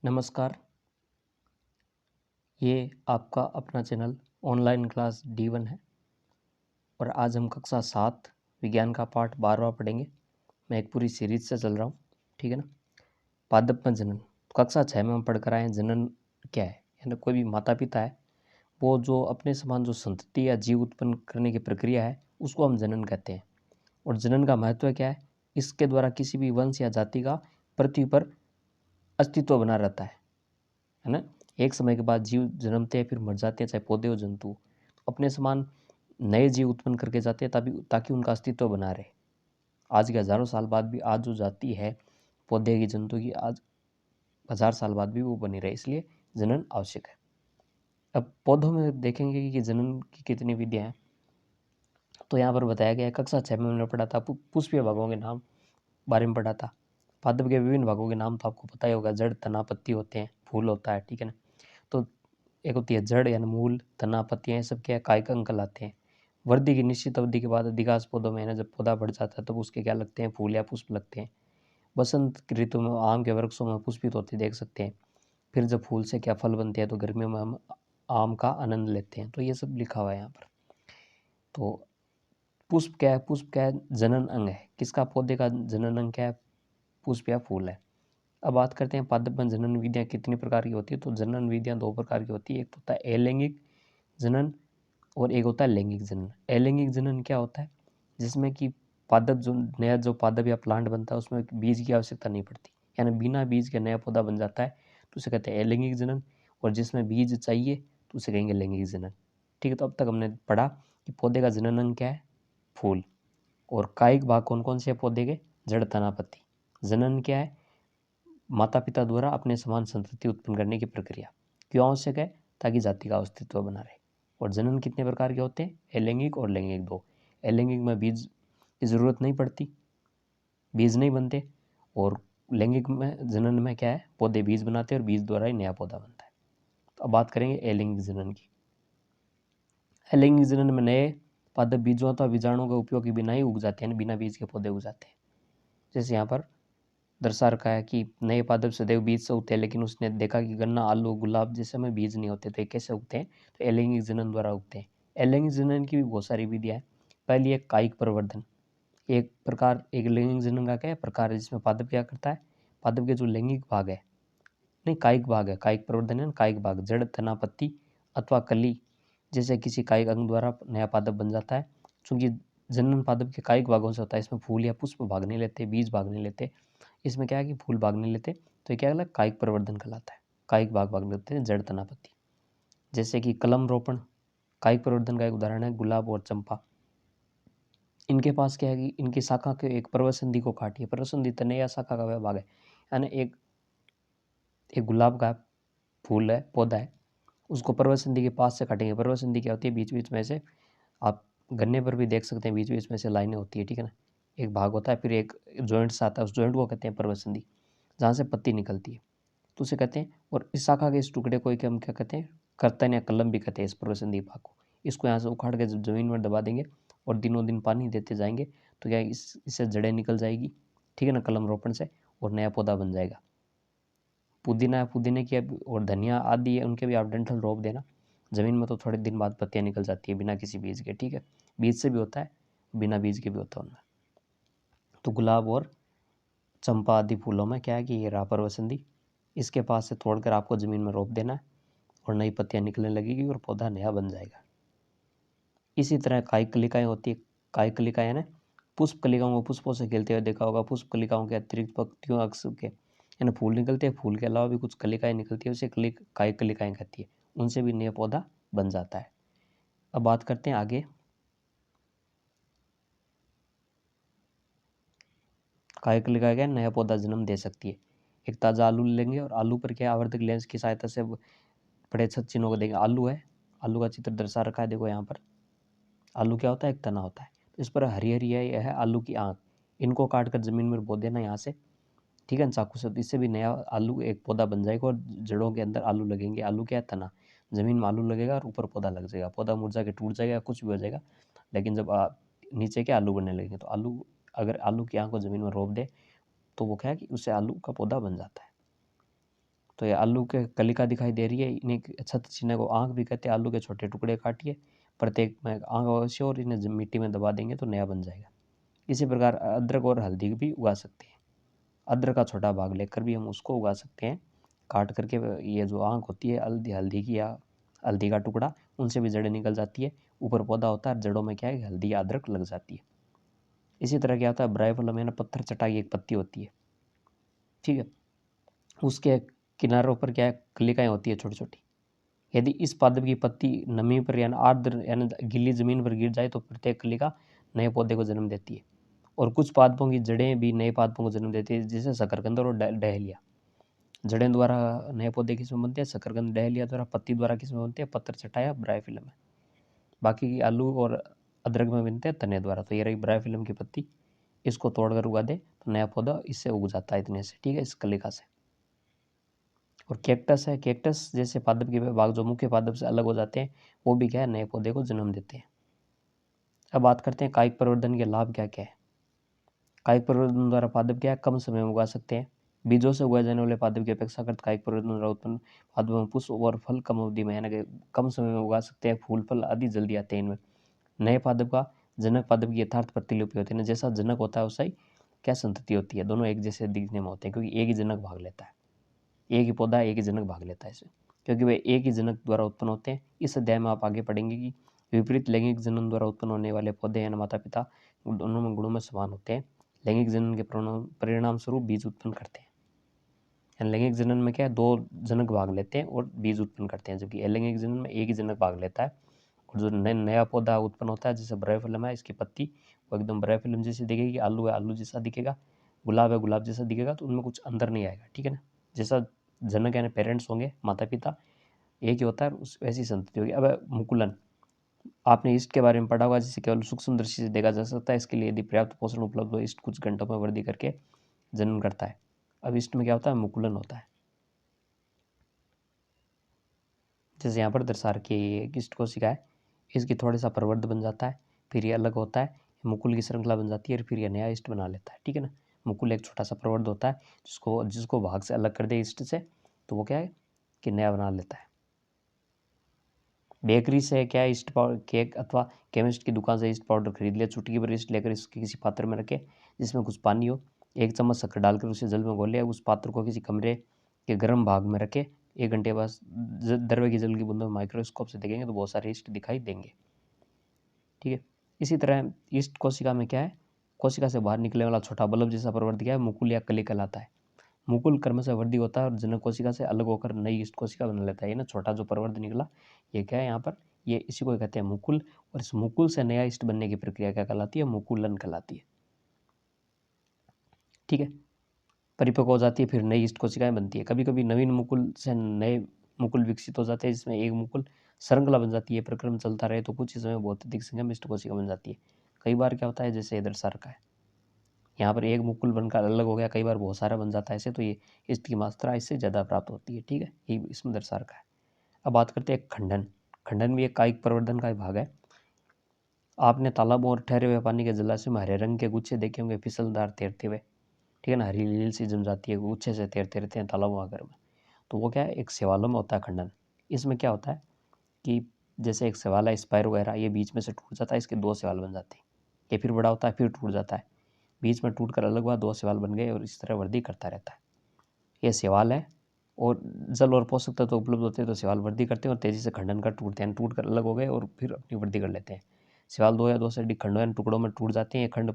नमस्कार, ये आपका अपना चैनल ऑनलाइन क्लास D1 है और आज हम कक्षा 7 विज्ञान का पाठ 12वां पढ़ेंगे। मैं एक पूरी सीरीज से चल रहा हूँ, ठीक है ना। पादप में जनन, कक्षा 6 में हम पढ़ कर आए हैं जनन क्या है। यानी कोई भी माता पिता है, वो जो अपने समान जो संतति या जीव उत्पन्न करने की प्रक्रिया है उसको हम जनन कहते हैं। और जनन का महत्व क्या है, इसके द्वारा किसी भी वंश या जाति का पृथ्वी पर अस्तित्व बना रहता है ना। एक समय के बाद जीव जन्मते हैं, फिर मर जाते हैं, चाहे पौधे हो जंतु, तो अपने समान नए जीव उत्पन्न करके जाते हैं ताकि उनका अस्तित्व बना रहे। आज के हजारों साल बाद भी आज जो जाति है पौधे की, जंतु की, आज 1000 साल बाद भी वो बनी रहे, इसलिए जनन आवश्यक है। अब पौधों में देखेंगे कि जनन की कितनी विधियां हैं। तो यहाँ पर बताया गया है, कक्षा 6 में हमने पढ़ा था पुष्पीय भागों के नाम बारे में पढ़ा था। पादप के विभिन्न भागों के नाम तो आपको पता ही होगा, जड़, तना, पत्ती होते हैं, फूल होता है, ठीक है ना। तो एक होती है जड़ यानी मूल, तना, पत्तियां, सब क्या कायिक अंग कहलाते हैं। वृद्धि की निश्चित अवधि के बाद अधिकांश पौधों में है ना, जब पौधा बढ़ जाता है तब उसके क्या लगते हैं, फूल या पुष्प लगते हैं। बसंत की ऋतु में आम के वृक्षों में पुष्पित होते देख सकते हैं। फिर जब फूल से क्या फल बनते हैं तो गर्मियों में हम आम का आनंद लेते हैं। तो ये सब लिखा हुआ है यहाँ पर। तो पुष्प क्या है, पुष्प क्या है, जनन अंग है। किसका, पौधे का जनन अंग क्या है, पुष्प या फूल है। अब बात करते हैं पादप में जनन विधियाँ कितनी प्रकार की होती है। तो जनन विधियाँ 2 प्रकार की होती है। एक तो होता है अलैंगिक जनन और एक होता है लैंगिक जनन। अलैंगिक जनन क्या होता है, जिसमें कि पादप जो नया जो पादप या प्लांट बनता है उसमें बीज की आवश्यकता नहीं पड़ती, यानी बिना बीज के नया पौधा बन जाता है, तो उसे कहते हैं अलैंगिक जनन। और जिसमें बीज चाहिए तो उसे कहेंगे लैंगिक जनन, ठीक है। तो अब तक हमने पढ़ा कि पौधे का जनन अंग क्या है, फूल। और कायिक भाग कौन कौन से है पौधे के, जड़, तना, पत्ती। जनन क्या है, माता पिता द्वारा अपने समान संतति उत्पन्न करने की प्रक्रिया। क्यों आवश्यक है, ताकि जाति का अस्तित्व बना रहे। और जनन कितने प्रकार के होते हैं, अलैंगिक और लैंगिक 2। अलैंगिक में बीज की जरूरत नहीं पड़ती, बीज नहीं बनते। और लैंगिक में जनन में क्या है, पौधे बीज बनाते हैं और बीज द्वारा ही नया पौधा बनता है। तो अब बात करेंगे अलैंगिक जनन की। अलैंगिक जनन में नए पादप बीजों अथवा बीजाणुओं के उपयोग के बिना ही उग जाते हैं, बिना बीज के पौधे उग जाते हैं। जैसे यहाँ पर दर्शा रखा है कि नए पादप सदैव बीज से उगते हैं, लेकिन उसने देखा कि गन्ना, आलू, गुलाब जैसे में बीज नहीं होते, तो ये कैसे उगते हैं, तो अलैंगिक जनन द्वारा उगते हैं। अलैंगिक जनन की भी बहुत सारी विधियां हैं। पहली है कायिक प्रवर्धन। एक लैंगिक जनन का क्या है, प्रकार है, जिसमें पादप क्या करता है, पादप के जो लैंगिक भाग है, नहीं कायिक भाग है, कायिक प्रवर्धन है, कायिक भाग, जड़, तना, पत्ती अथवा कली जैसे किसी कायिक अंग द्वारा नया पादप बन जाता है। चूंकि जनन पादप के कायिक भागों से होता है, इसमें फूल या पुष्प भाग नहीं लेते, बीज भाग नहीं लेते। इसमें क्या है कि फूल भाग नहीं लेते, तो ये क्या कहलाता है, कायिक प्रवर्धन कहलाता है। कायिक भाग लेते हैं, जड़, तना, पत्ती। जैसे कि कलम रोपण कायिक प्रवर्धन का एक उदाहरण है, गुलाब और चंपा। इनके पास क्या है कि इनकी शाखा के एक पर्वतसंधि को काटिए, पर्वतसंधि तने या शाखा का वह भाग है। यानी एक एक गुलाब का फूल है, पौधा है, उसको पर्वतसंधि के पास से काटेंगे। पर्वतसंधि क्या होती है, बीच बीच में से, आप गन्ने पर भी देख सकते हैं, बीच बीच में से लाइनें होती है, ठीक है ना। एक भाग होता है, फिर एक जॉइंट सा आता है, उस जॉइंट को कहते हैं पर्वतसंधि, जहाँ से पत्ती निकलती है, तो उसे कहते हैं। और इस शाखा के इस टुकड़े को हम क्या कहते हैं, कर्तन या कलम भी कहते हैं, इस पर्वतसंधि भाग को। इसको यहाँ से उखाड़ के जब जमीन में दबा देंगे और दिनों दिन पानी देते जाएंगे, तो क्या इससे जड़ें निकल जाएगी, ठीक है ना, कलम रोपण से, और नया पौधा बन जाएगा। पुदीना, पुदीने की और धनिया आदि है, उनके भी आप डंठल रोप देना जमीन में, तो थोड़े दिन बाद पत्तियां निकल जाती है बिना किसी बीज के, ठीक है। बीज से भी होता है, बिना बीज के भी होता है उनमें। तो गुलाब और चंपा आदि फूलों में क्या है कि ये रहा पर्वतसंधि, इसके पास से तोड़कर आपको जमीन में रोप देना है और नई पत्तियां निकलने लगेगी और पौधा नया बन जाएगा। इसी तरह कायिक कलिकाएं होती है। कायिक कलिकाएं ना, पुष्प कलिकाओं को पुष्पों से खेलते हुए देखा होगा। पुष्प कलिकाओं के अतिरिक्त पत्तियों अक्ष के यानी फूल निकलते हैं, फूल के अलावा भी कुछ कलिकाएं निकलती है, उसे कायिक कलिकाएं कहती है। उनसे भी नया पौधा बन जाता है। अब बात करते हैं आगे, कायिक कलिका क्या, नया पौधा जन्म दे सकती है। एक ताज़ा आलू लेंगे और आलू पर क्या आवर्धक लेंस की सहायता से बड़े छत चिन्हों को देंगे। आलू है, आलू का चित्र दर्शा रखा है, देखो यहाँ पर। आलू क्या होता है, एक तना होता है, तो इस पर हरी हरी है, यह है आलू की आँख। इनको काट कर जमीन में बो देना यहाँ से, ठीक है, चाकू से, तो इससे भी नया आलू एक पौधा बन जाएगा। और जड़ों के अंदर आलू लगेंगे। आलू क्या है, तना, जमीन में आलू लगेगा और ऊपर पौधा लग जाएगा। पौधा मुरझा के टूट जाएगा, कुछ भी हो जाएगा, लेकिन जब नीचे के आलू बनने लगेंगे, तो आलू, अगर आलू की आँख को जमीन में रोप दे तो वो क्या है कि उससे आलू का पौधा बन जाता है। तो ये आलू के कलिका दिखाई दे रही है, इन्हें छत चिन्ह को आँख भी कहते हैं। आलू के छोटे टुकड़े काटिए, प्रत्येक में आँख अवश्य, और इन्हें मिट्टी में दबा देंगे तो नया बन जाएगा। इसी प्रकार अदरक और हल्दी भी उगा सकते हैं। अदरक का छोटा भाग लेकर भी हम उसको उगा सकते हैं, काट करके। ये जो आँख होती है हल्दी की या हल्दी का टुकड़ा, उनसे भी जड़ें निकल जाती है। ऊपर पौधा होता है, जड़ों में क्या है, हल्दी या अदरक लग जाती है। इसी तरह क्या होता है, ब्रायोफिलम यानी पत्थर चटाई एक पत्ती होती है, ठीक है। उसके किनारों पर क्या है, कलिकाएँ होती है छोटी छोटी। यदि इस पादप की पत्ती नमी पर यानी आर्द्र यानी गीली जमीन पर गिर जाए तो प्रत्येक कलिका नए पौधे को जन्म देती है। और कुछ पादपों की जड़ें भी नए पादपों को जन्म देती है, जैसे शकरकंद और डहेलिया। जड़ें द्वारा नए पौधे किसमें बनते हैं, शकरकंद। डहेलिया द्वारा पत्ती द्वारा किसमें बनते हैं, पत्र चटाया ब्रायोफिलम में। बाकी की आलू और अदरक में बनते हैं तने द्वारा। तो ये रही ब्रायोफिलम की पत्ती, इसको तोड़कर उगा दे तो नया पौधा इससे उग जाता है, इतने से, ठीक है, इस कलिका से। और कैक्टस है, कैक्टस जैसे पादप के भाग जो मुख्य पादप से अलग हो जाते हैं, वो भी क्या है, नए पौधे को जन्म देते हैं। अब बात करते हैं कायिक प्रवर्धन के लाभ क्या क्या है। कायिक प्रवर्धन द्वारा पादप क्या है, कम समय में उगा सकते हैं। बीजों से उगाए जाने वाले पादप की अपेक्षाकृत कायिक प्रवर्धन द्वारा उत्पन्न पादप में पुष्प और फल कम अवधि में यानी कि कम समय में उगा सकते हैं। फूल फल आदि जल्दी आते हैं इनमें। नए पादप का जनक पादप की यथार्थ प्रतिलिपि होती है, जैसा जनक होता है वैसा ही क्या संतति होती है। दोनों एक जैसे दिखने में होते हैं, क्योंकि एक ही जनक भाग लेता है, एक ही पौधा एक ही जनक भाग लेता है इसमें, क्योंकि वे एक ही जनक द्वारा उत्पन्न होते हैं। इस अध्याय में आप आगे पढ़ेंगे कि विपरीत लैंगिक जनन द्वारा उत्पन्न होने वाले पौधे यानी माता पिता दोनों में गुणों में समान होते हैं। लैंगिक जनन के परिणाम स्वरूप बीज उत्पन्न करते हैं। यानी लैंगिक जनन में क्या है, दो जनक भाग लेते हैं और बीज उत्पन्न करते हैं, जबकि अलैंगिक जनन में एक ही जनक भाग लेता है। और जो नया पौधा उत्पन्न होता है, जैसे ब्रायोफिलम है, इसकी पत्ती वो एकदम ब्रायोफिलम जैसी दिखेगी, आलू है आलू जैसा दिखेगा, गुलाब है गुलाब जैसा दिखेगा, तो उनमें कुछ अंतर नहीं आएगा, ठीक है ना। जैसा जनक यानी पेरेंट्स होंगे, माता पिता एक ही होता है, उस वैसी संतति होगी। अब मुकुलन, आपने ईस्ट के बारे में पढ़ा होगा, जिसे केवल सूक्ष्म दृष्टि से देखा जा सकता है। इसके लिए यदि पर्याप्त पोषण उपलब्ध हो, ईस्ट कुछ घंटों में वृद्धि करके जन्म करता है। अब ईस्ट में क्या होता है, मुकुलन होता है। जैसे यहाँ पर दर्शा रखी है, ये ईस्ट कोशिका है, इसकी थोड़ा सा प्रवर्ध बन जाता है, फिर ये अलग होता है, मुकुल की श्रृंखला बन जाती है, और फिर ये नया ईस्ट बना लेता है, ठीक है ना। मुकुल एक छोटा सा प्रवर्ध होता है, जिसको भाग से अलग कर दे ईस्ट से, तो वो क्या है कि नया बना लेता है। बेकरी से क्या है, ईस्ट पाउडर, केक अथवा केमिस्ट की दुकान से ईस्ट पाउडर खरीद लिया। चुटकी भर ईस्ट लेकर इसके किसी पात्र में रखे, जिसमें कुछ पानी हो। एक चम्मच शक्कर डालकर उसे जल में घोले। उस पात्र को किसी कमरे के गर्म भाग में रखे। 1 घंटे बाद दरवे की जल की बूंदों में माइक्रोस्कोप से देखेंगे तो बहुत सारे ईस्ट दिखाई देंगे, ठीक है। इसी तरह ईस्ट कोशिका में क्या है, कोशिका से बाहर निकलने वाला छोटा बल्ब जैसा प्रवर्ध क्या है, मुकुल या कली कहलाता है। मुकुल क्रमशः वृद्धि होता है और जनक कोशिका से अलग होकर नई ईस्ट कोशिका बना लेता है। ये ना छोटा जो प्रवर्ध निकला, ये क्या है यहाँ पर, ये इसी को कहते हैं मुकुल। और इस मुकुल से नया ईस्ट बनने की प्रक्रिया क्या कहलाती है, मुकुलन कहलाती है, ठीक है। परिपक्व हो जाती है, फिर नई ईस्ट कोशिकाएं बनती है। कभी कभी नवीन मुकुल से नए मुकुल विकसित हो जाते हैं, जिसमें एक मुकुल श्रृंखला बन जाती है। प्रक्रम चलता रहे तो कुछ ही समय बहुत अधिक संख्या में ईस्ट कोशिका बन जाती है। कई बार क्या होता है, जैसे इधर सर का है, यहाँ पर एक मुकुल बनकर अलग हो गया, कई बार बहुत सारा बन जाता है ऐसे, तो ये ईस्ट की मात्रा इससे ज़्यादा प्राप्त होती है, ठीक है। ये इसमें दर्शा रखा है। अब बात करते हैं खंडन। खंडन भी एक कायिक प्रवर्धन का भाग है। आपने तालाबों और ठहरे हुए पानी के जलाशय में हरे रंग के गुच्छे देखे होंगे, फिसलदार तैरते हुए, ठीक है ना। हरी लील सी जम जाती है, गुच्छे से तैरते रहते हैं तालाबों आकर में। तो वो क्या है, एक शैवालों में होता है खंडन। इसमें क्या होता है कि जैसे एक शैवाल है, स्पाइरो वगैरह, ये बीच में से टूट जाता है, इसके 2 शैवाल बन जाते हैं। ये फिर बड़ा होता है, फिर टूट जाता है, बीच में टूट कर अलग हुआ, 2 शैवाल बन गए, और इस तरह वृद्धि करता रहता है। ये शैवाल है, और जल और पोषक तत्व तो उपलब्ध होते हैं तो शैवाल वृद्धि करते हैं और तेजी से खंडन कर टूटते हैं, टूट कर अलग हो गए और फिर अपनी वृद्धि कर लेते हैं। शैवाल 2 या 2 से अधिक खंडों या टुकड़ों में टूट जाते हैं। ये खंड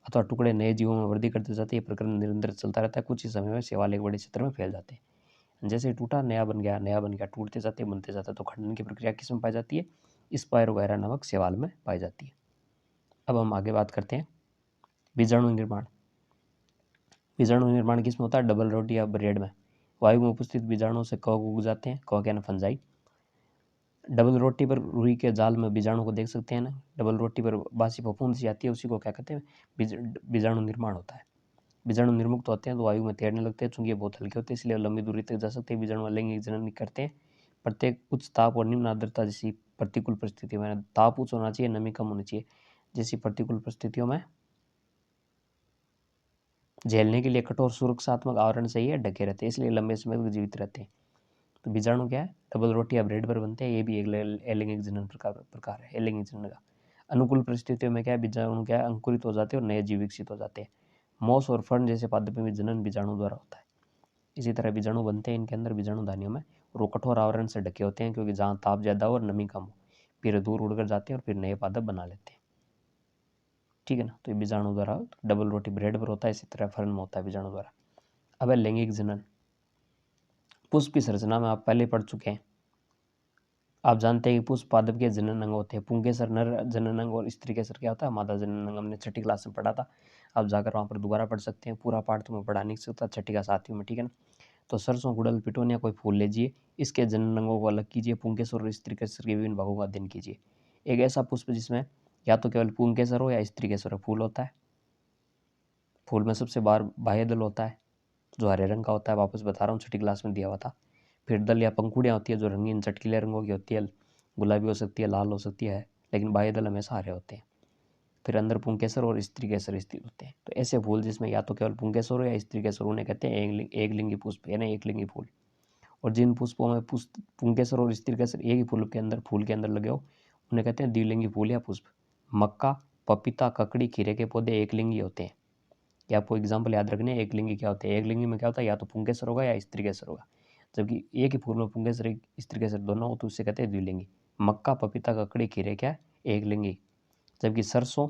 अथवा टुकड़े नए जीवों में वृद्धि करते जाते हैं। ये प्रक्रम निरंतर चलता रहता है। कुछ ही समय में शैवाल एक बड़े क्षेत्र में फैल जाते हैं। जैसे टूटा नया बन गया, नया बन गया, टूटते जाते बनते जाते। तो खंडन की प्रक्रिया किस में पाई जाती है, स्पाइरो वगैरह नामक शैवाल में पाई जाती है। अब हम आगे बात करते हैं बीजाणु निर्माण। बीजाणु निर्माण किस में होता है, डबल रोटी या ब्रेड में। वायु में उपस्थित बीजाणुओं से कवक उग जाते हैं, कवक यानी फंजाई। डबल रोटी पर रुई के जाल में बीजाणु को देख सकते हैं ना। डबल रोटी पर बासी फफूंद सी आती है, उसी को क्या कहते हैं, बीजाणु निर्माण होता है। बीजाणु निर्मुक्त होते हैं तो वायु में तैरने लगते हैं, चूंकि ये बहुत हल्के होते हैं इसलिए लंबी दूरी तक जा सकते हैं। बीजाणु लैंगिक जनन करते हैं। प्रत्येक उच्च ताप और निम्न आर्द्रता जैसी प्रतिकूल परिस्थितियों में, ताप उच्च होना चाहिए, नमी कम होनी चाहिए, जैसी प्रतिकूल परिस्थितियों में झेलने के लिए कठोर सुरक्षात्मक आवरण से ये ढके रहते हैं, इसलिए लंबे समय तक जीवित रहते हैं। तो बीजाणु क्या है, डबल रोटी या ब्रेड पर बनते हैं, ये भी एक एलिंगिक जनन प्रकार है। एलिंगिक जनन का अनुकूल परिस्थितियों में क्या है, बीजाणु क्या है अंकुरित हो जाते हैं और नए जीव विकसित हो जाते हैं। मॉस और फर्न जैसे पादप में जनन बीजाणु द्वारा होता है। इसी तरह बीजाणु बनते हैं इनके अंदर बीजाणु धानियों में, और वो कठोर आवरण से ढके होते हैं, क्योंकि जहाँ ताप ज़्यादा हो और नमी कम हो, फिर दूर उड़कर जाते हैं और फिर नए पादप बना लेते हैं। ठीक है ना, तो ये बीजाणु द्वारा डबल रोटी ब्रेड पर होता है, इसी तरह फर्न में होता है बीजाणु द्वारा। अब है लैंगिक जनन। पुष्प की संरचना में आप पहले पढ़ चुके हैं। आप जानते हैं कि पुष्प पादप के जनन अंग होते हैं। पुंकेसर नर जनन अंग और स्त्री केसर क्या होता है, मादा जनन अंग। हमने छठी क्लास में पढ़ा था, आप जाकर वहाँ पर दोबारा पढ़ सकते हैं। पूरा पाठ तो मैं पढ़ा नहीं सकता, छठी का साथियों में, ठीक है ना। तो सरसों, गुड़हल, पिटोनिया कोई फूल लीजिए, इसके जनन अंगों को अलग कीजिए, पुंकेसर और स्त्री केसर के विभिन्न भागों का अध्ययन कीजिए। एक ऐसा पुष्प जिसमें या तो केवल पुंकेसर हो या स्त्री केसर हो, फूल होता है। फूल में सबसे बाह्य दल होता है जो हरे रंग का होता है, वापस बता रहा हूँ, छठी क्लास में दिया हुआ था। फिर दल या पंखुड़ियाँ होती है जो रंगीन चटकीले रंगों की होती है, गुलाबी हो सकती है, लाल हो सकती है, लेकिन बाह्य दल हमेशा हरे होते हैं। फिर अंदर पुंकेसर और स्त्री केसर स्थित होते हैं। तो ऐसे फूल जिसमें या तो केवल पुंकेसर हो या स्त्री केसर, उन्हें कहते हैं एक लिंगी पुष्प, यानी एक लिंगी फूल। और जिन पुष्पों में पुंकेसर और स्त्री केसर एक ही फूल के अंदर लगे हो, उन्हें कहते हैं द्विलिंगी फूल या पुष्प। मक्का, पपीता, ककड़ी, खीरे के पौधे एक लिंगी होते हैं। ये आपको एग्जाम्पल याद रखने हैं। एक लिंगी क्या होते हैं, एक लिंगी में क्या होता है, या तो पुंकेसर होगा या स्त्री केसर होगा। जबकि एक ही फूल में पुंकेसर स्त्री केसर दोनों हो तो उससे कहते हैं द्विलिंगी। मक्का, पपीता, ककड़ी, खीरे क्या है, एक लिंगी। जबकि सरसों,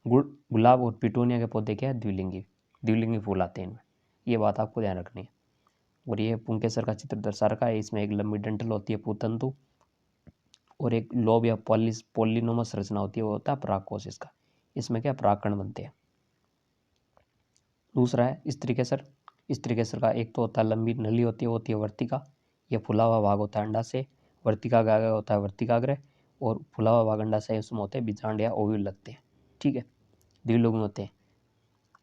गुलाब और पिटोनिया के पौधे क्या है, द्विलिंगी फूल आते हैं इनमें। ये बात आपको ध्यान रखनी है। और ये पुंकेसर का चित्र दर्शा रखा है, इसमें एक लंबी डंठल होती है पूतंतु, और एक लोब या पॉलिनोमस रचना होती है, वो होता है परागकोश इसका। इसमें क्या परागकण बनते हैं। दूसरा है स्त्री केसर। स्त्री केसर का एक तो होता है लंबी नली होती है, वो होती है वर्तिका। ये फुला हुआ भाग होता है अंडा से। वर्तिका का आगे होता है वर्तिकाग्र, और फुला हुआ भाग अंडा से, उसमें होते हैं बीजांड या ओव्यूल लगते हैं। ठीक है, द्विलिंगी होते हैं,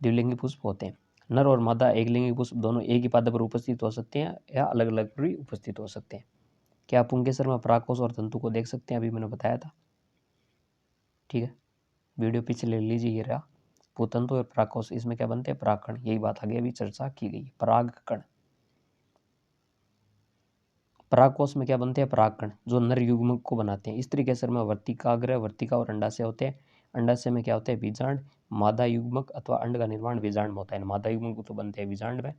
द्विलिंगी पुष्प होते हैं। नर और मादा एक लिंगी पुष्प दोनों एक ही पादप पर उपस्थित हो सकते हैं या अलग अलग भी उपस्थित हो सकते हैं। क्या आप पुंकेसर में परागकोश और तंतु को देख सकते हैं, अभी मैंने बताया था। ठीक है, वीडियो पीछे ले लीजिए, ये रहा पूतंतु और परागकोश। इसमें क्या बनते हैं, परागकण। यही बात आगे अभी चर्चा की गई, परागकण। परागकोश में क्या बनते हैं, परागकण, जो नर युग्मक को बनाते हैं। स्त्री केसर में वर्तिकाग्र, वर्तिका और अंडाशय होते हैं। अंडाशय में क्या होते हैं, बीजांड। मादा युग्मक अथवा अंड का निर्माण बीजांड में होता है। मादा युग्मक तो बनते हैं बीजांड में,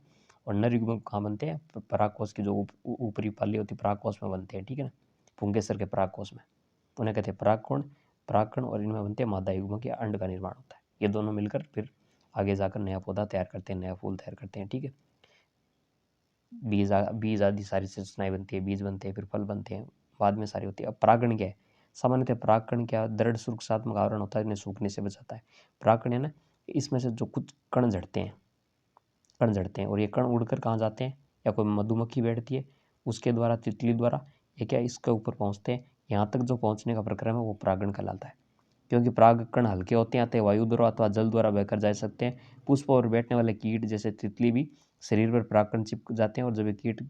और नर युग्मक कहाँ बनते हैं, परागकोश की जो ऊपरी पाली होती है परागकोश में बनते हैं। ठीक है ना, पुंकेसर के परागकोश में, उन्हें कहते हैं परागकण, और इनमें बनते हैं मादा युग्मक या अंड का निर्माण होता है। ये दोनों मिलकर फिर आगे जाकर नया पौधा तैयार करते हैं, नया फूल तैयार करते हैं। ठीक है, बीज आदि सारी संरचनाएं बनती है, बीज बनते हैं, फिर फल बनते हैं, बाद में सारी होती है। अब परागण क्या है, सामान्यतः परागकण क्या दृढ़ सुरक्षात्मक आवरण होता है, इन्हें सूखने से बचाता है। परागकण है ना, इसमें से जो कुछ कण झड़ते हैं, और ये कण उड़कर कहाँ जाते हैं, या कोई मधुमक्खी बैठती है उसके द्वारा, तितली द्वारा, ये क्या इसके ऊपर पहुँचते हैं। यहाँ तक जो पहुँचने का प्रक्रम है वो परागण कहलाता है। क्योंकि परागकण हल्के होते हैं, अतः वायु द्वारा अथवा जल द्वारा बहकर जा सकते हैं। पुष्प पर बैठने वाले कीट जैसे तितली भी शरीर पर परागकण चिपक जाते हैं, और जब ये कीट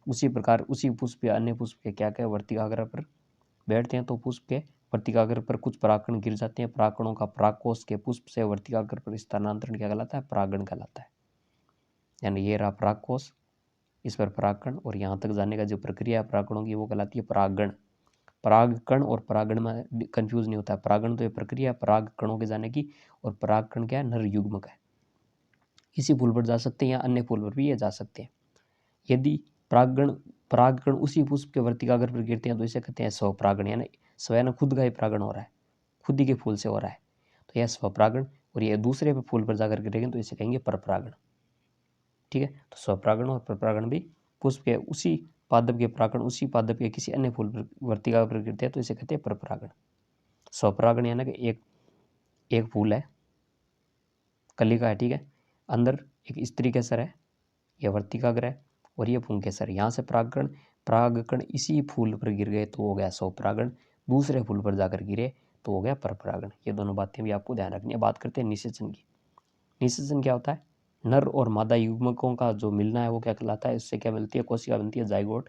उसी प्रकार उसी पुष्प या अन्य पुष्प के क्या वर्तिकाग्र पर बैठते हैं, तो पुष्प के वर्तिकाग्र पर कुछ परागकण गिर जाते हैं। परागकणों का परागकोश के पुष्प से वर्तिकाग्र पर स्थानांतरण क्या कहलाता है, परागण कहलाता है। यानी ये रहा परागकोश, इस पर परागकण, और यहाँ तक जाने का जो प्रक्रिया है परागकणों की वो कहलाती है परागण। परागकण और परागण में कंफ्यूज नहीं होता है। परागण तो ये प्रक्रिया है परागकणों के जाने की, और परागकण क्या है, नर युग्मक है। इसी फूल पर जा सकते हैं या अन्य फूल पर भी ये जा सकते हैं। यदि परागकण उसी पुष्प के वर्तिकाग्र पर गिरते हैं तो इसे कहते हैं स्वपरागण, यानी स्वयं खुद का ही परागण हो रहा है, खुद ही के फूल से हो रहा है, तो यह स्वपरागण। और ये दूसरे पे फूल पर जाकर गिरेंगे तो इसे कहेंगे परपरागण। ठीक है, तो स्वपरागण और परपरागण भी पुष्प के उसी पादप के परागण उसी पादप के किसी अन्य फूल पर वर्तिकाग्र पर गिरते हैं तो इसे कहते हैं परपरागण। स्वपरागण यानी कि एक फूल है, कलिका है, ठीक है, अंदर एक स्त्री केसर है, यह वर्तिकाग्र है, और यह पुंकेसर। यहाँ से परागकण इसी फूल पर गिर गए तो हो गया स्वपरागण, दूसरे फूल पर जाकर गिरे तो हो गया परपरागण। ये दोनों बातें भी आपको ध्यान रखनी है। बात करते हैं निषेचन की। निषेचन क्या होता है, नर और मादा युग्मकों का जो मिलना है वो क्या कहलाता है, इससे क्या मिलती है, कोशिका बनती है जाइगोट।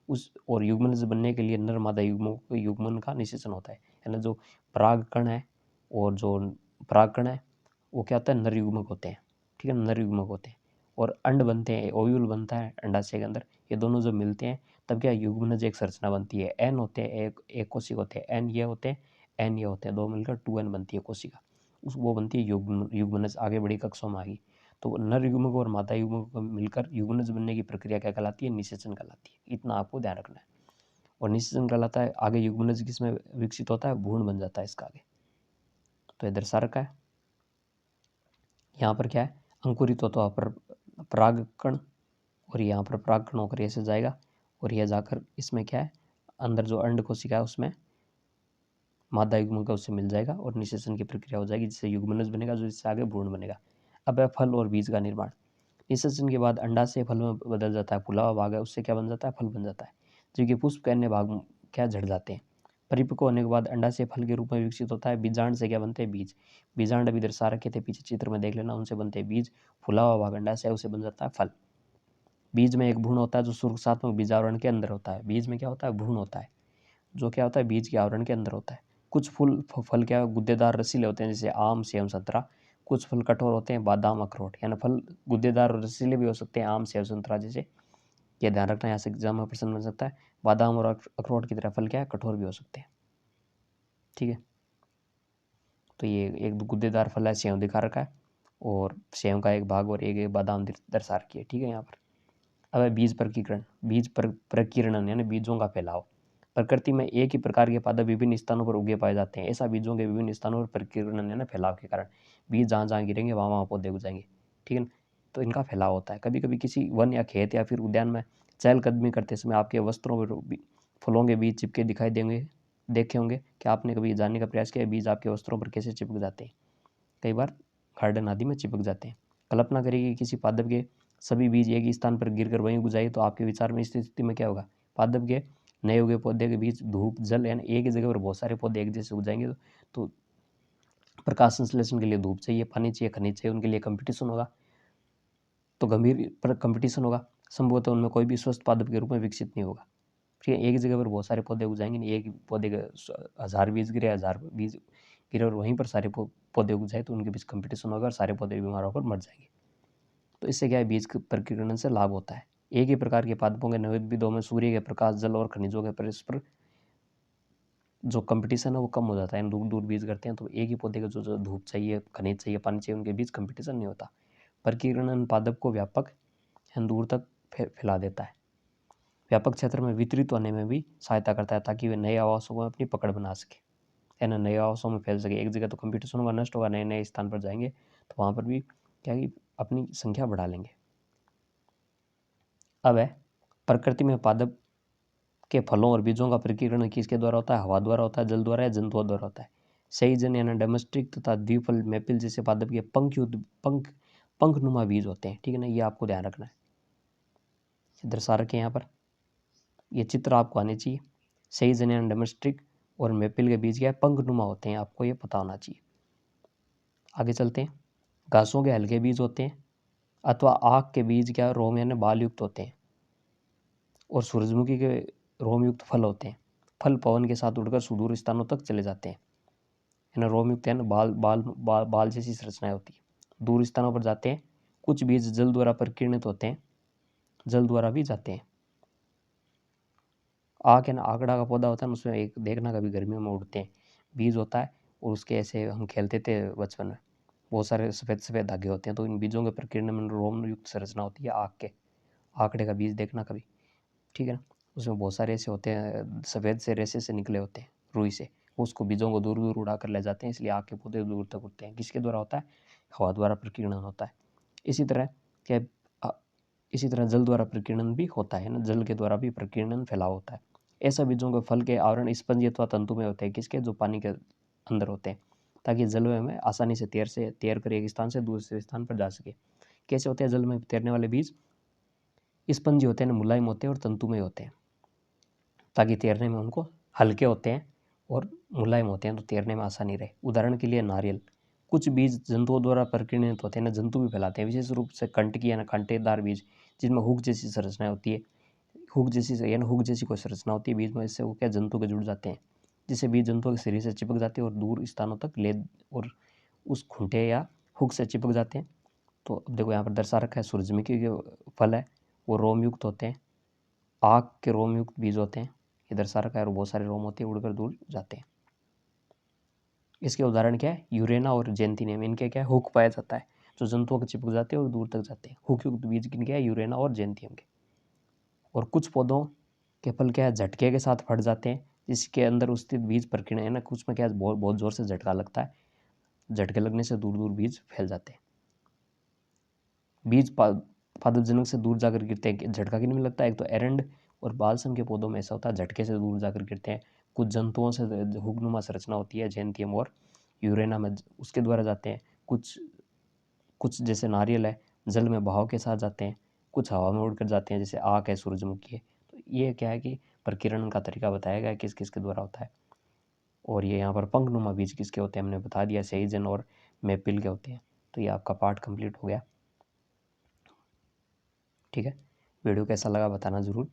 उस और युग्मन से बनने के लिए नर मादा युग्मन का निषेचन होता है। यानी जो परागकण है और जो परागकण है वो क्या होता है, नर युग्मक होते हैं। ठीक है, नर युग्मक होते हैं। और अंड बनते हैं, ओव्यूल बनता है अंडाशय के अंदर, ये दोनों जब मिलते हैं तब क्या युग्मनज एक संरचना बनती है। एन होते हैं, एक कोशिका होते हैं, एन ये होते हैं, एन ये होते हैं, दो मिलकर 2n बनती है कोशिका, वो बनती है युग्मनज। आगे बड़ी कक्षाओं में आएगी। तो नर युग्मक और मादा युग्मक मिलकर युग्मनज बनने की प्रक्रिया क्या कहलाती है? निषेचन कहलाती है। इतना आपको ध्यान रखना है। और निषेचन कहलाता है, आगे युग्मनज किसमें विकसित होता है? भ्रूण बन जाता है इसका आगे। तो ये दर्शा रखा है। यहाँ पर क्या है? अंकुरित होता पर परागकण, और यहाँ पर परागकण होकर ऐसे जाएगा और यह जाकर इसमें क्या है? अंदर जो अंड कोशिका है उसमें मादा युग्मक का उससे मिल जाएगा और निषेचन की प्रक्रिया हो जाएगी, जिससे युग्मनज बनेगा, जो इससे आगे भ्रूण बनेगा। अब है फल और बीज का निर्माण। निषेचन के बाद अंडा से फल में बदल जाता है, फुला हुआ भाग है उससे क्या बन जाता है? फल बन जाता है। जबकि पुष्प के अन्य भाग क्या झड़ जाते हैं। परिपक्व होने के बाद अंडा से फल के रूप में विकसित होता है। बीजांड से क्या बनते हैं? बीज। बीजांड अभी दर्शा रखे थे पीछे चित्र में, देख लेना, उनसे बनते हैं बीज। फुला हुआ भाग अंडा से है, उसे बन जाता है फल। बीज में एक भ्रूण होता है जो सुरक्षात्मक बीजावरण के अंदर होता है। बीज में क्या होता है? भ्रूण होता है, जो क्या होता है? बीज के आवरण के अंदर होता है। कुछ फल क्या गुद्देदार रसीले होते हैं, जैसे आम, सेब, संतरा। कुछ फल कठोर होते हैं, बादाम, अखरोट। यानी फल गुद्देदार और रसीले भी हो सकते हैं, आम, सेब, संतरा जैसे। ये ध्यान रखना, यहाँ से एग्जाम में प्रश्न बन सकता है। बादाम और अखरोट की तरह फल क्या है? कठोर भी हो सकते हैं। ठीक है, तो ये एक गुद्देदार फल है, सेव दिखा रखा है, और सेव का एक भाग और एक बादाम दर्शा रखी है। ठीक है, यहाँ पर अब है बीज प्रकीर्णन। बीज प्रकीर्णन यानी बीजों का फैलाव। प्रकृति में एक ही प्रकार के पादप विभिन्न स्थानों पर उगे पाए जाते हैं। ऐसा बीजों के विभिन्न स्थानों पर प्रकीर्णन यानी फैलाव के कारण बीज जहाँ जहाँ गिरेंगे वहाँ वहाँ पौधे उगाएंगे। ठीक है, तो इनका फैलाव होता है। कभी कभी किसी वन या खेत या फिर उद्यान में चहलकदमी करते समय आपके वस्त्रों पर फलों के बीज चिपके दिखाई देंगे, देखे होंगे। क्या आपने कभी जानने का प्रयास किया बीज आपके वस्त्रों पर कैसे चिपक जाते हैं? कई बार गार्डन आदि में चिपक जाते हैं। कल्पना करिए कि किसी पादप के सभी बीज एक ही स्थान पर गिरकर वहीं उग जाए, तो आपके विचार में इस स्थिति में क्या होगा? पादप के नए उगे पौधे के बीच धूप, जल यानी एक ही जगह पर बहुत सारे पौधे एक जैसे उग जाएंगे, तो प्रकाश संश्लेषण के लिए धूप चाहिए, पानी चाहिए, खनिज चाहिए, उनके लिए कंपटीशन होगा। तो गंभीर कंपटीशन होगा। संभवतः उनमें कोई भी स्वस्थ पादप के रूप में विकसित नहीं होगा। ठीक है, एक ही जगह पर बहुत सारे पौधे उग जाएंगे नहीं, एक पौधे के 1000 बीज गिरे, 1000 बीज गिरे और वहीं पर सारे पौधे उग जाए, तो उनके बीच कंपटीशन होगा और सारे पौधे बीमार होकर मर जाएंगे। तो इससे क्या है? बीज प्रकीर्णन से लाभ होता है। एक ही प्रकार के पादपों के नवोद्भिदों में सूर्य के प्रकाश, जल और खनिजों के परस्पर जो कंपटीशन है वो कम हो जाता है। दूर दूर बीज करते हैं तो एक ही पौधे का जो धूप चाहिए, खनिज चाहिए, पानी चाहिए, उनके बीच कंपटीशन नहीं होता। प्रकीर्णन पादप को व्यापक दूर तक फैला देता है, व्यापक क्षेत्र में वितरित होने में भी सहायता करता है, ताकि वे नए आवासों में अपनी पकड़ बना सके, यानी नए आवासों में फैल सके। एक जगह तो कंपटीशन होगा, नष्ट होगा, नए नए स्थान पर जाएंगे तो वहाँ पर भी क्या कि अपनी संख्या बढ़ा लेंगे। अब है प्रकृति में पादप के फलों और बीजों का प्रकीर्णन किसके द्वारा होता है? हवा द्वारा होता है, जल द्वारा या जंतुओं द्वारा होता है। सहीजन यानी डोमेस्टिक तथा द्विफल मैपिल जैसे पादप के पंखनुमा बीज होते हैं। ठीक है ना, ये आपको ध्यान रखना है। दर्शा रखे यहाँ पर, ये चित्र आपको आने चाहिए। सहीजन यानी डोमेस्टिक और मैपिल के बीज क्या है? पंखनुमा होते हैं, आपको ये पता होना चाहिए। आगे चलते हैं। घासों के हल्के बीज होते हैं, अथवा आँख के बीज क्या रोम यानी बाल युक्त होते हैं, और सूरजमुखी के रोम युक्त फल होते हैं। फल पवन के साथ उड़कर सुदूर स्थानों तक चले जाते हैं। यानी रोम युक्त यानी बाल जैसी संरचनाएं होती है, दूर स्थानों पर जाते हैं। कुछ बीज जल द्वारा प्रकीर्णित होते हैं, जल द्वारा भी जाते हैं। आँख यानी आकड़ा का पौधा होता है, उसमें एक देखना कभी गर्मियों में उड़ते हैं, बीज होता है, और उसके ऐसे हम खेलते थे बचपन में, बहुत सारे सफ़ेद सफ़ेद धागे होते हैं। तो इन बीजों के प्रकीर्णन में रोम युक्त संरचना होती है आँख के। आंकड़े का बीज देखना कभी, ठीक है ना, उसमें बहुत सारे ऐसे होते हैं, सफ़ेद से रेसे से निकले होते हैं, रुई से, उसको बीजों को दूर दूर उड़ा कर ले जाते हैं, इसलिए आग के पौधे दूर तक उड़ते हैं। किसके द्वारा होता है? हवा द्वारा प्रकीर्णन होता है। इसी तरह क्या, इसी तरह जल द्वारा प्रकीर्णन भी होता है ना, जल के द्वारा भी प्रकीर्णन फैलाव होता है। ऐसा बीजों के फल के आवरण स्पंजी अथवा तंतु में होते हैं, किसके? जो पानी के अंदर होते हैं, ताकि जल में आसानी से तैर कर एक स्थान से दूसरे स्थान पर जा सके। कैसे होते हैं जल में तैरने वाले बीज? स्पंजी होते हैं, मुलायम होते हैं और तंतुमय होते हैं, ताकि तैरने में उनको हल्के होते हैं और मुलायम होते हैं, तो तैरने में आसानी रहे। उदाहरण के लिए नारियल। कुछ बीज जंतुओं द्वारा प्रकीर्णित होते हैं ना, जंतु भी फैलाते हैं, विशेष रूप से कंटकी यानी कांटेदार बीज, जिनमें हुक जैसी संरचना होती है, हुक जैसी कोई संरचना होती है बीज में, इससे वो क्या जंतु के जुड़ जाते हैं, जिससे बीज जंतुओं के शरीर से चिपक जाते हैं और दूर स्थानों तक ले और उस खूंटे या हुक से चिपक जाते हैं। तो अब देखो यहाँ पर दर्शा रखा है सूरजमुखी के फल है वो रोम युक्त होते हैं, आग के रोम युक्त बीज होते हैं, ये दर्शा रखा है, और बहुत सारे रोम होते हैं, उड़कर दूर जाते हैं। इसके उदाहरण क्या है, यूरेना और जेंथिनियम, इनके क्या है हुक पाया जाता है, जो जंतुओं के चिपक जाते हैं और दूर तक जाते हैं। हुक युक्त बीज किनके है, यूरेना और जेंथियम के। और कुछ पौधों के फल क्या है झटके के साथ फट जाते हैं, जिसके अंदर स्थित बीज प्रकीर्ण है ना, कुछ में क्या है बहुत जोर से झटका लगता है, झटके लगने से दूर दूर बीज फैल जाते हैं। बीज पादपजनक से दूर जाकर गिरते हैं। झटका किन में लगता है, एक तो एरंड और बालसम के पौधों में ऐसा होता है, झटके से दूर जाकर गिरते हैं। कुछ जंतुओं से हुकनुमा संरचना होती है, जेंथियम और यूरेना में, उसके द्वारा जाते हैं। कुछ जैसे नारियल है जल में बहाव के साथ जाते हैं, कुछ हवा में उड़कर जाते हैं, जैसे आग है, सूरजमुखी है। तो ये क्या है कि प्रकीर्णन का तरीका बताया गया है किस किस के द्वारा होता है। और ये यहाँ पर पंखनुमा बीज किसके होते हैं हमने बता दिया, सेइजन और मेपिल के होते हैं। तो ये आपका पार्ट कंप्लीट हो गया। ठीक है, वीडियो कैसा लगा बताना ज़रूर।